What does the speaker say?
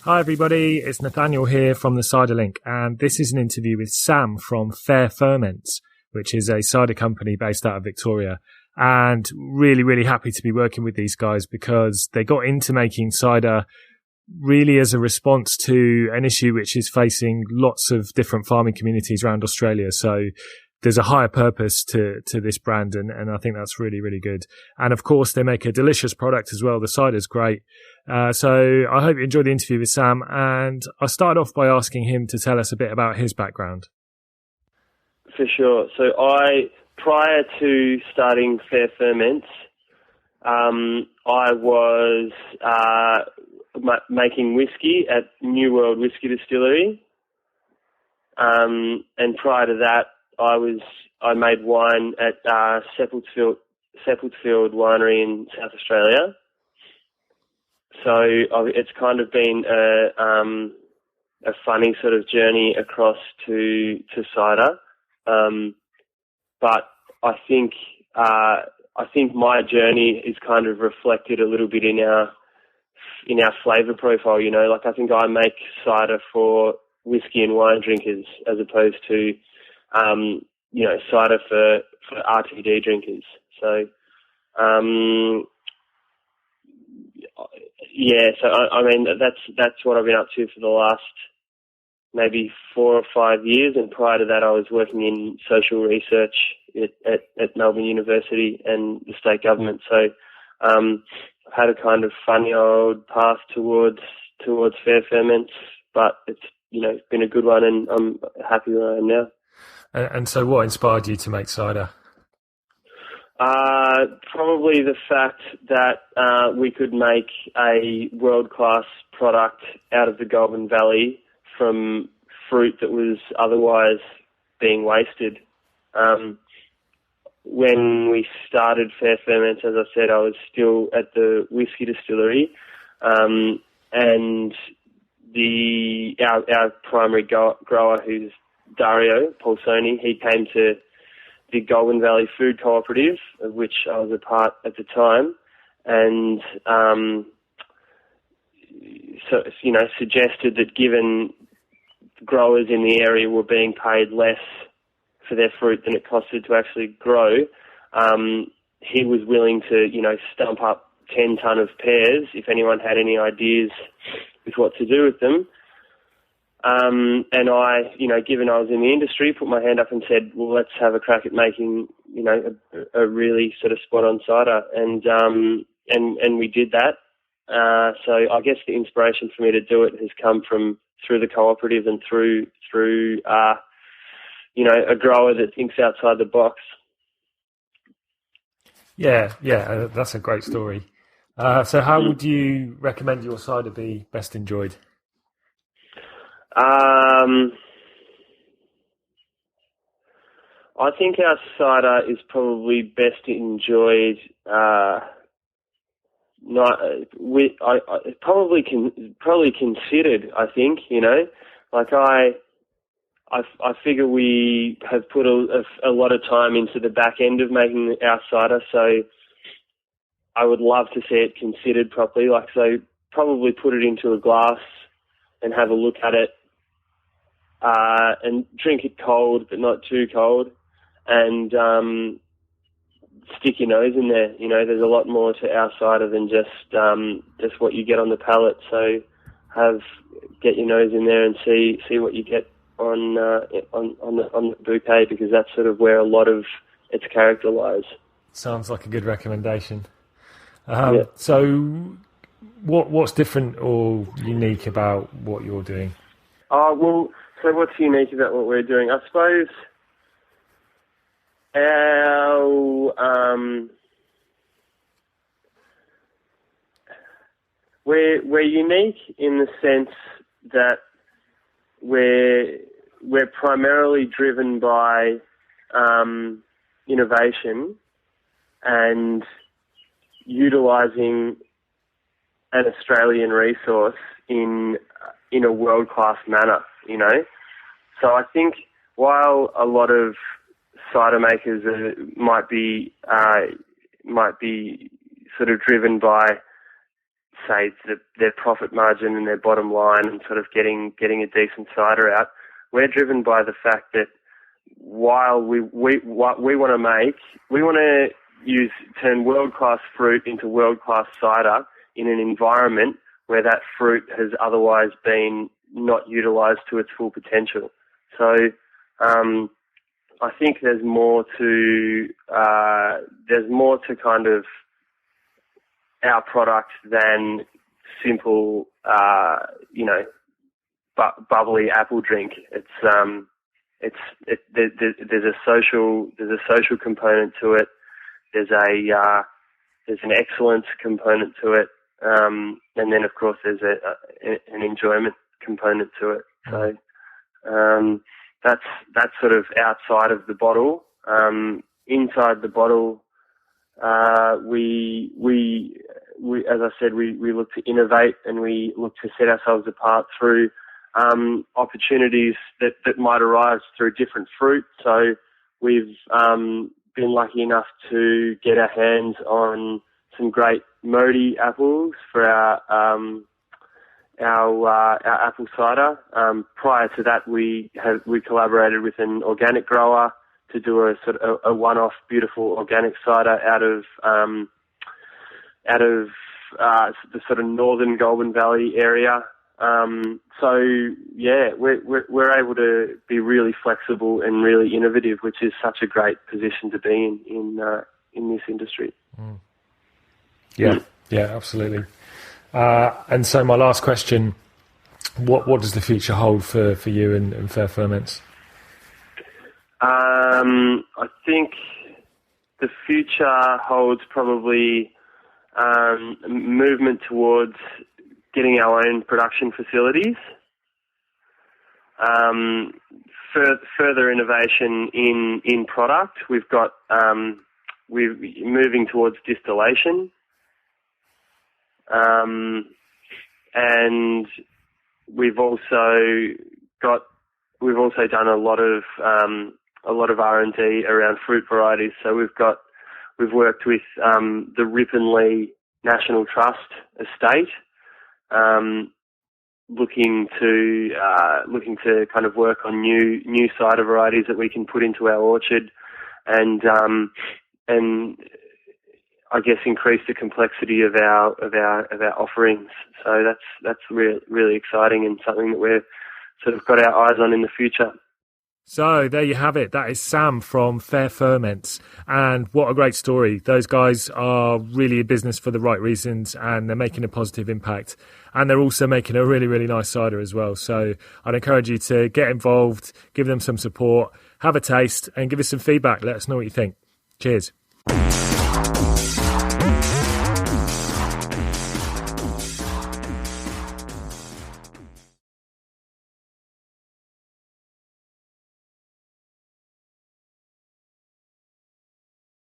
Hi everybody, it's Nathaniel here from the Cider Link, and this is an interview with Sam from Faire Ferments, which is a cider company based out of Victoria. And really happy to be working with these guys because they got into making cider really as a response to an issue which is facing lots of different farming communities around Australia. So there's a higher purpose to this brand, and I think that's really good. And of course, they make a delicious product as well. The cider's great. So I hope you enjoyed the interview with Sam. And I started off by asking him to tell us a bit about his background. For sure. So prior to starting Faire Ferments, I was making whiskey at New World Whiskey Distillery. And prior to that, I made wine at Seppeltsfield Winery in South Australia. So it's kind of been a funny sort of journey across to cider, but I think my journey is kind of reflected a little bit in our flavour profile. You know, like I think I make cider for whiskey and wine drinkers as opposed to cider for RTD drinkers. So, so I mean, that's what I've been up to for the last maybe 4 or 5 years. And prior to that, I was working in social research at Melbourne University and the state government. So, I've had a kind of funny old path towards Faire Ferments, but it's been a good one, and I'm happy where I am now. And so what inspired you to make cider? Probably the fact that we could make a world-class product out of the Goulburn Valley from fruit that was otherwise being wasted. When we started Faire Ferments, as I said, I was still at the whiskey distillery, and our primary grower, who's Dario, he came to the Goulburn Valley Food Cooperative, of which I was a part at the time, and suggested that given growers in the area were being paid less for their fruit than it costed to actually grow, he was willing to, stump up 10 tonne of pears if anyone had any ideas with what to do with them. And I, given I was in the industry, put my hand up and said, well, let's have a crack at making, a really sort of spot-on cider. And we did that. So I guess the inspiration for me to do it has come through the cooperative and through a grower that thinks outside the box. Yeah, that's a great story. So how would you recommend your cider be best enjoyed? I think our cider is probably best enjoyed probably considered. I think I figure we have put a lot of time into the back end of making our cider, so I would love to see it considered properly. So probably put it into a glass and have a look at it, and drink it cold, but not too cold, and stick your nose in there. There's a lot more to our cider than just what you get on the palate. So get your nose in there and see what you get on the bouquet, because that's sort of where a lot of its character lies. Sounds like a good recommendation. So what's different or unique about what you're doing? So what's unique about what we're doing? I suppose we're unique in the sense that we're primarily driven by innovation and utilising an Australian resource in a world-class manner, So I think while a lot of cider makers might be sort of driven by say, their profit margin and their bottom line and sort of getting a decent cider out. We're driven by the fact that while what we want to make, we want to turn world-class fruit into world-class cider in an environment where that fruit has otherwise been not utilised to its full potential. So I think there's more to kind of our product than simple, bubbly apple drink. There's a social component to it. There's an excellence component to it, and then of course there's an enjoyment component to it. So that's sort of outside of the bottle. Inside the bottle, we as I said, we look to innovate and we look to set ourselves apart through opportunities that might arise through different fruit. So we've been lucky enough to get our hands on some great Modi apples for our apple cider. Prior to that, we collaborated with an organic grower to do a sort of a one-off beautiful organic cider out of the sort of northern Goulburn Valley area. So yeah, we're able to be really flexible and really innovative, which is such a great position to be in this industry. Mm. Yeah, absolutely. And so my last question, what does the future hold for you and Faire Ferments? I think the future holds probably movement towards getting our own production facilities, further innovation in product. We've got we're moving towards distillation, and we've also done a lot of R&D around fruit varieties. So we've worked with the Ripponlea National Trust estate, looking to kind of work on new cider varieties that we can put into our orchard, and I guess increase the complexity of our offerings. So that's really exciting and something that we're sort of got our eyes on in the future. So there you have it. That is Sam from Faire Ferments, and what a great story. Those guys are really a business for the right reasons, and they're making a positive impact, and they're also making a really, really nice cider as well. So I'd encourage you to get involved, give them some support, have a taste, and give us some feedback. Let us know what you think. Cheers.